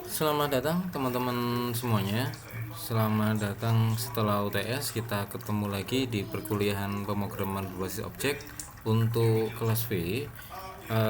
Selamat datang teman-teman semuanya. Selamat datang setelah UTS. Kita ketemu lagi di perkuliahan pemrograman berbasis objek untuk kelas V.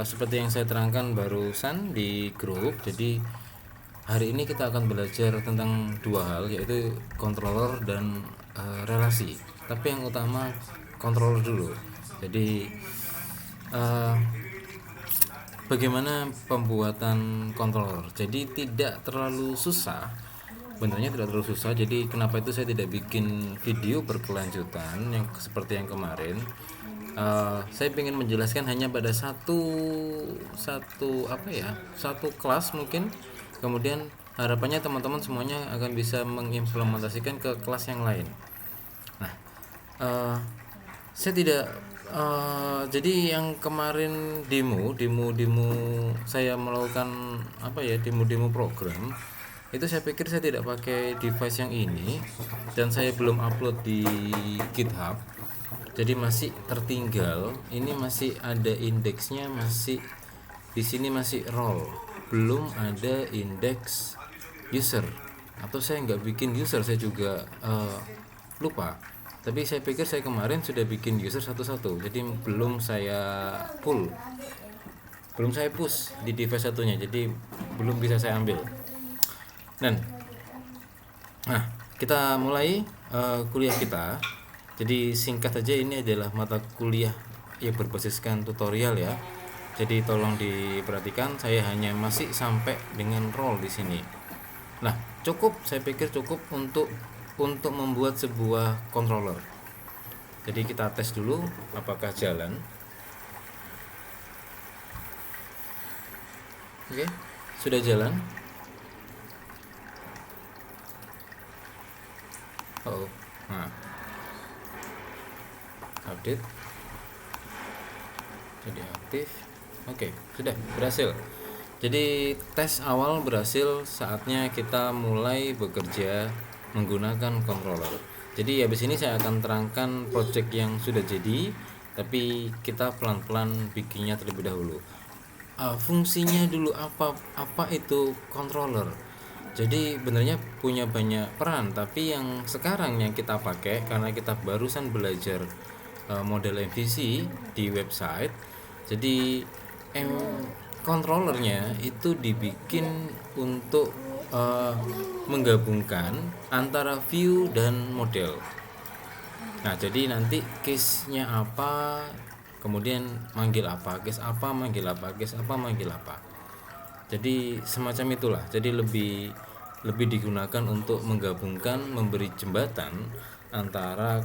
Seperti yang saya terangkan barusan di grup. Jadi hari ini kita akan belajar tentang dua hal, yaitu controller dan relasi. Tapi yang utama controller dulu. Jadi bagaimana pembuatan controller? Jadi tidak terlalu susah, benarnya tidak terlalu susah. Jadi kenapa itu saya tidak bikin video berkelanjutan yang seperti yang kemarin. Saya ingin menjelaskan hanya pada satu satu apa ya, satu kelas mungkin. Kemudian harapannya teman-teman semuanya akan bisa mengimplementasikan ke kelas yang lain. Nah, eh, saya tidak jadi yang kemarin demo saya melakukan apa ya, demo program itu, saya pikir saya tidak pakai device yang ini dan saya belum upload di GitHub, jadi masih tertinggal. Ini masih ada indeksnya, masih di sini masih role, belum ada indeks user, atau saya nggak bikin user, saya juga lupa. Tapi saya pikir saya kemarin sudah bikin user satu-satu, jadi belum saya push di device satunya, jadi belum bisa saya ambil. Dan nah, kita mulai kuliah kita. Jadi singkat saja, ini adalah mata kuliah yang berbasiskan tutorial ya. Jadi tolong diperhatikan, saya hanya masih sampai dengan role di sini. Nah, saya pikir cukup untuk membuat sebuah controller. Jadi kita tes dulu apakah jalan. Oke, sudah jalan. Nah, update jadi aktif. Oke, sudah berhasil. Jadi tes awal berhasil, saatnya kita mulai bekerja menggunakan controller. Jadi habis ini saya akan terangkan project yang sudah jadi, tapi kita pelan-pelan bikinnya terlebih dahulu. Fungsinya dulu, apa itu controller. Jadi benarnya punya banyak peran, tapi yang sekarang yang kita pakai karena kita barusan belajar model MVC di website. Jadi controllernya itu dibikin untuk menggabungkan antara view dan model. Nah, jadi nanti case-nya apa, kemudian manggil apa, case apa, manggil apa, case apa, manggil apa. Jadi semacam itulah. Jadi lebih digunakan untuk menggabungkan, memberi jembatan antara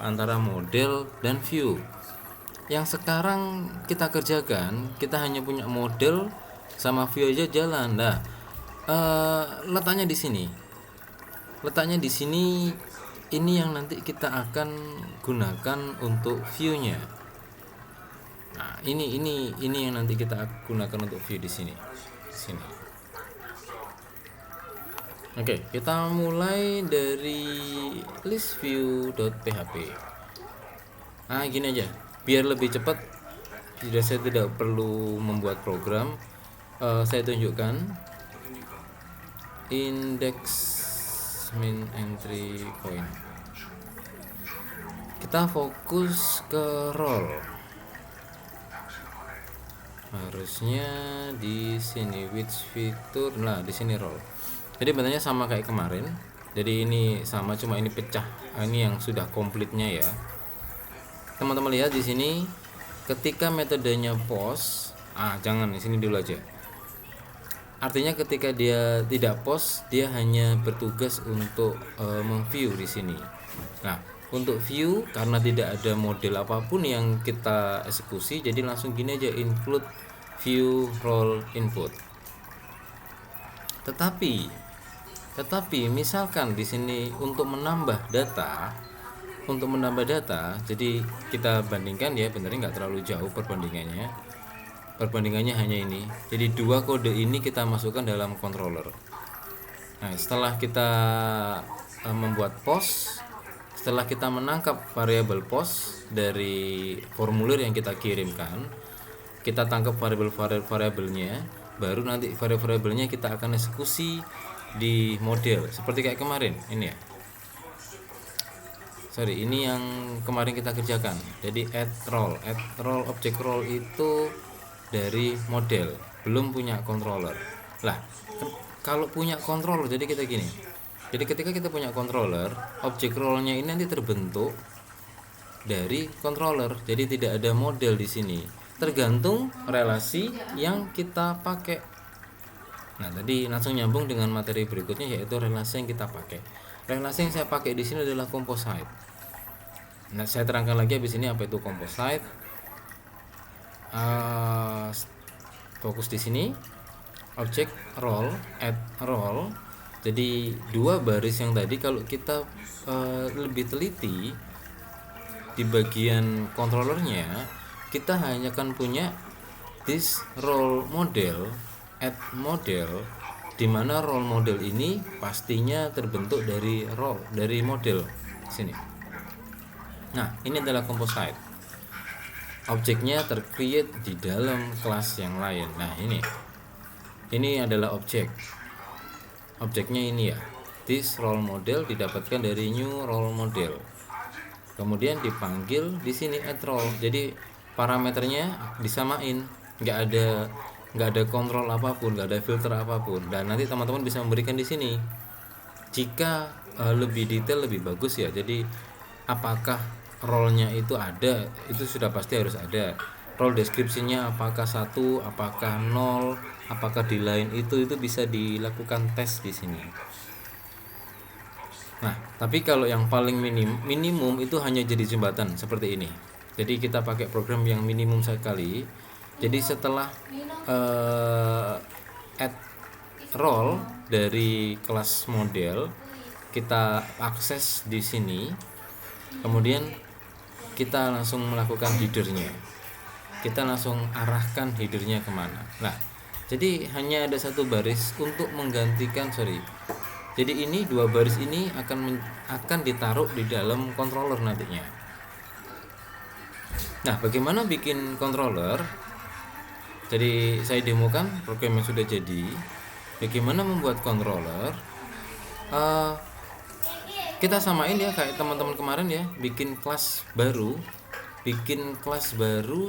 antara model dan view. Yang sekarang kita kerjakan, kita hanya punya model sama view aja jalan. Nah, letaknya di sini. Ini yang nanti kita akan gunakan untuk view-nya. Nah, ini yang nanti kita gunakan untuk view di sini. Oke, kita mulai dari list view.php. Nah, gini aja, biar lebih cepat, saya tidak perlu membuat program. Saya tunjukkan index min entry point. Kita fokus ke role. Harusnya di sini which fitur. Nah, di sini role. Jadi benarnya sama kayak kemarin. Jadi ini sama, cuma ini pecah. Ini yang sudah komplitnya ya. Teman-teman lihat di sini, ketika metodenya post, jangan di sini dulu aja. Artinya ketika dia tidak post, dia hanya bertugas untuk memview di sini. Nah, untuk view karena tidak ada model apapun yang kita eksekusi, jadi langsung gini aja, include view role input. Tetapi misalkan di sini untuk menambah data, jadi kita bandingkan ya, benernya nggak terlalu jauh perbandingannya hanya ini. Jadi dua kode ini kita masukkan dalam controller. Nah, setelah kita membuat post, setelah kita menangkap variabel post dari formulir yang kita kirimkan, kita tangkap variabelnya, baru nanti variabelnya kita akan eksekusi di model seperti kayak kemarin ini ya. Sorry, ini yang kemarin kita kerjakan. Jadi add role object role itu dari model, belum punya controller. Lah, kalau punya controller jadi kita gini. Jadi ketika kita punya controller, object role-nya ini nanti terbentuk dari controller. Jadi tidak ada model di sini. Tergantung relasi yang kita pakai. Nah, tadi langsung nyambung dengan materi berikutnya yaitu relasi yang kita pakai. Relasi yang saya pakai di sini adalah composite. Nah, saya terangkan lagi habis ini apa itu composite. Fokus di sini. Object role, add role. Jadi dua baris yang tadi kalau kita lebih teliti di bagian controllernya, kita hanya akan punya this role model, add model, di mana role model ini pastinya terbentuk dari role, dari model sini. Nah, ini adalah composite. Objeknya tercreate di dalam kelas yang lain. Nah, ini adalah objek. Objeknya ini ya. This role model didapatkan dari new role model. Kemudian dipanggil di sini add role. Jadi parameternya disamain, nggak ada kontrol apapun, nggak ada filter apapun. Dan nanti teman-teman bisa memberikan di sini. Jika lebih detail lebih bagus ya. Jadi apakah role-nya itu ada, itu sudah pasti harus ada. Role description-nya apakah 1, apakah 0, apakah di line itu bisa dilakukan tes di sini. Nah, tapi kalau yang paling minimum itu hanya jadi jembatan seperti ini. Jadi kita pakai program yang minimum sekali. Jadi setelah add role dari kelas model, kita akses di sini. Kemudian kita langsung melakukan headernya. Kita langsung arahkan headernya kemana. Nah, jadi hanya ada satu baris untuk menggantikan Jadi ini dua baris ini akan ditaruh di dalam controller nantinya. Nah, bagaimana bikin controller? Jadi saya demokan program yang sudah jadi. Bagaimana membuat controller? Kita samain ya kayak teman-teman kemarin ya, bikin kelas baru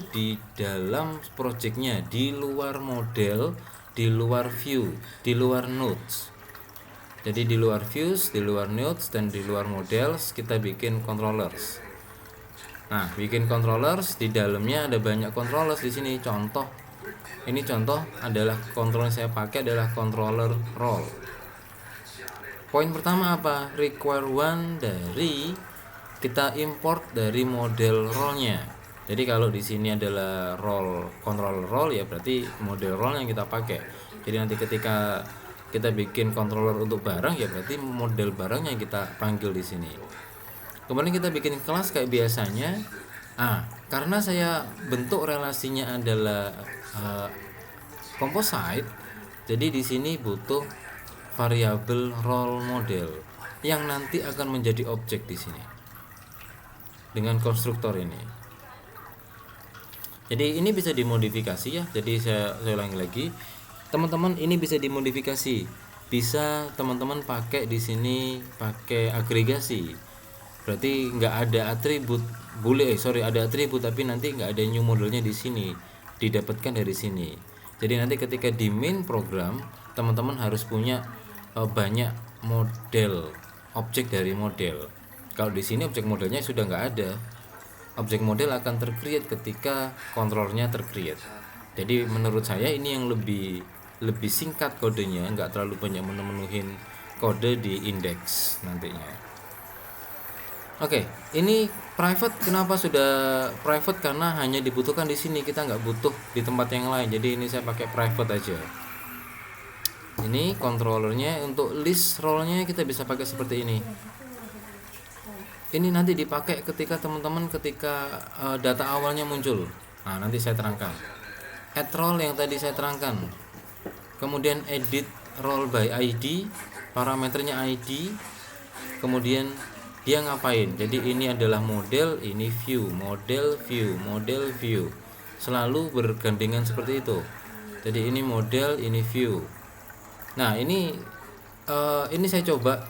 di dalam projectnya, di luar model, di luar view, di luar nodes. Jadi di luar views, di luar nodes, dan di luar models kita bikin controllers. Nah, bikin controllers di dalamnya ada banyak controllers di sini. Ini contoh adalah controller yang saya pakai adalah controller role. Poin pertama apa? Require one dari kita import dari model role-nya. Jadi kalau di sini adalah controller role ya berarti model role yang kita pakai. Jadi nanti ketika kita bikin controller untuk barang ya berarti model barang yang kita panggil di sini. Kemudian kita bikin kelas kayak biasanya. Karena saya bentuk relasinya adalah composite, jadi di sini butuh variabel role model yang nanti akan menjadi objek di sini dengan konstruktor ini. Jadi ini bisa dimodifikasi ya. Jadi saya ulangi lagi. Teman-teman, ini bisa dimodifikasi. Bisa teman-teman pakai di sini pakai agregasi. Berarti nggak ada atribut, ada atribut tapi nanti nggak ada new modelnya di sini, didapatkan dari sini. Jadi nanti ketika di main program teman-teman harus punya banyak model, objek dari model. Kalau di sini objek modelnya sudah nggak ada. Objek model akan tercreate ketika kontrolnya tercreate. Jadi menurut saya ini yang lebih singkat kodenya, nggak terlalu banyak memenuhin kode di indeks nantinya. Oke, ini private. Kenapa sudah private? Karena hanya dibutuhkan di sini, kita nggak butuh di tempat yang lain. Jadi ini saya pakai private aja. Ini controllernya. Untuk list role-nya kita bisa pakai seperti ini. Ini nanti dipakai ketika teman-teman data awalnya muncul. Nah, nanti saya terangkan. Add role yang tadi saya terangkan. Kemudian edit role by ID, parameternya ID. Kemudian dia ngapain? Jadi ini adalah model, ini view, model view, model view. Selalu bergandengan seperti itu. Jadi ini model, ini view. Nah ini saya coba,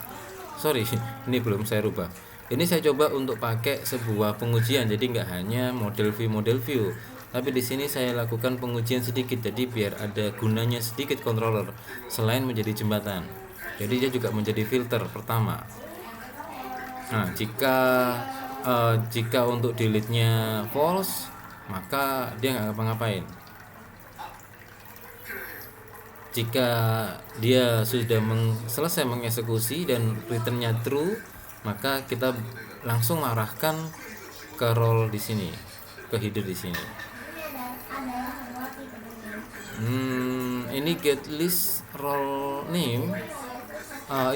sorry ini belum saya rubah. Ini saya coba untuk pakai sebuah pengujian, jadi nggak hanya model view, tapi di sini saya lakukan pengujian sedikit, jadi biar ada gunanya sedikit controller selain menjadi jembatan. Jadi dia juga menjadi filter pertama. Nah jika untuk delete-nya false, maka dia nggak ngapa-ngapain. Jika dia sudah selesai mengeksekusi dan returnnya true, maka kita langsung arahkan ke role di sini, ke header di sini. Ini get list role name,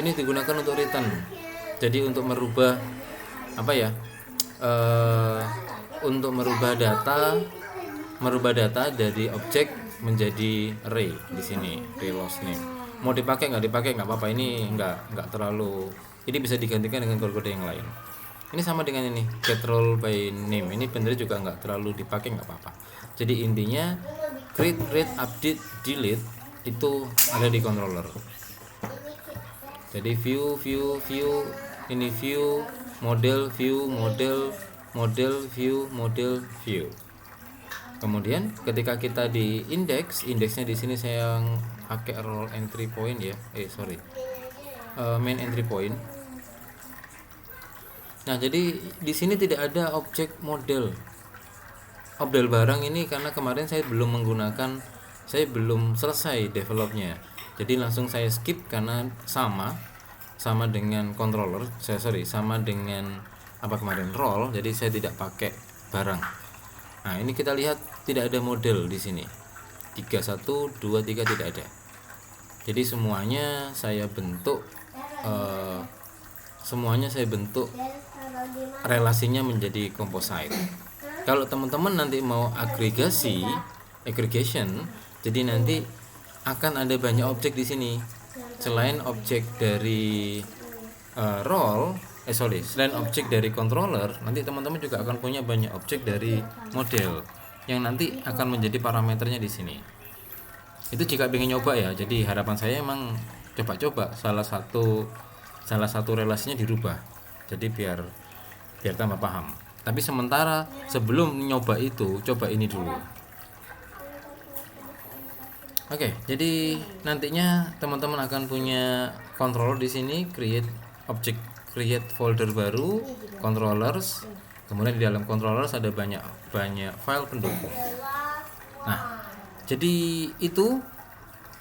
ini digunakan untuk return. Jadi untuk merubah untuk merubah data dari objek menjadi array di sini, array lost name. Mau dipakai nggak apa-apa, ini nggak terlalu, ini bisa digantikan dengan kode-kode yang lain. Ini sama dengan ini get role by name, ini bener juga nggak terlalu dipakai, nggak apa-apa. Jadi intinya create, read, update, delete itu ada di controller. Jadi view, ini view, model, view, view. Kemudian ketika kita di indeksnya di sini saya pakai role entry point ya, main entry point. Nah jadi di sini tidak ada objek model barang ini karena kemarin saya belum selesai developnya. Jadi langsung saya skip karena sama dengan controller, sama dengan role. Jadi saya tidak pakai barang. Nah ini kita lihat tidak ada model di sini. 3, 1, 2, 3 tidak ada. Jadi semuanya saya bentuk relasinya menjadi composite. Kalau teman-teman nanti mau aggregation, jadi nanti akan ada banyak objek di sini. Selain objek dari selain objek dari controller, nanti teman-teman juga akan punya banyak objek dari model yang nanti akan menjadi parameternya di sini. Itu jika ingin nyoba ya. Jadi harapan saya emang coba-coba salah satu relasinya dirubah. Jadi biar tambah paham. Tapi sementara sebelum nyoba itu, coba ini dulu. Oke, jadi nantinya teman-teman akan punya controller di sini, create folder baru, controllers. Kemudian di dalam controllers ada banyak file pendukung. Nah, jadi itu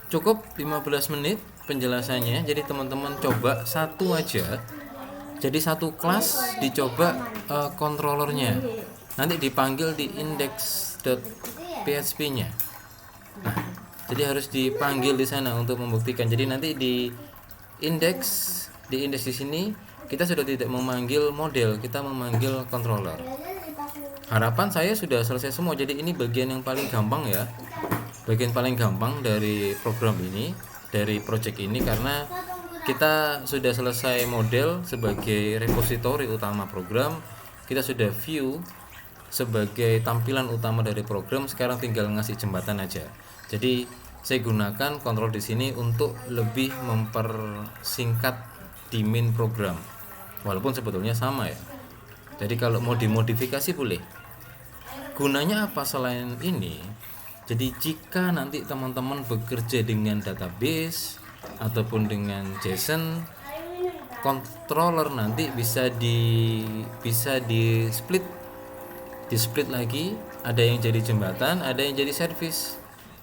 cukup 15 menit penjelasannya. Jadi teman-teman coba satu aja. Jadi satu kelas dicoba controllernya. Nanti dipanggil di index.php-nya. Nah, jadi harus dipanggil di sana untuk membuktikan. Jadi nanti di index di sini kita sudah tidak memanggil model, kita memanggil controller. Harapan saya sudah selesai semua. Jadi ini bagian yang paling gampang ya. Bagian paling gampang dari program ini, dari project ini, karena kita sudah selesai model sebagai repository utama program, kita sudah view sebagai tampilan utama dari program, sekarang tinggal ngasih jembatan aja. Jadi saya gunakan kontrol di sini untuk lebih mempersingkat di main program, walaupun sebetulnya sama ya. Jadi kalau mau dimodifikasi boleh. Gunanya apa selain ini? Jadi jika nanti teman-teman bekerja dengan database ataupun dengan JSON, controller nanti bisa di split lagi, ada yang jadi jembatan, ada yang jadi service.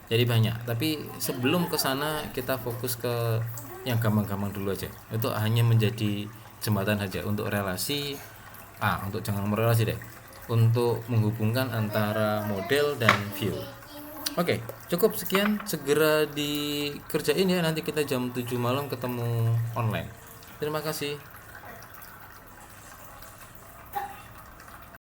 Jadi banyak. Tapi sebelum ke sana kita fokus ke yang gampang-gampang dulu aja. Itu hanya menjadi jembatan saja untuk relasi, untuk jangan merelasi deh, untuk menghubungkan antara model dan view. Oke, cukup sekian, segera dikerjain ya, nanti kita jam 7 malam ketemu online. Terima kasih.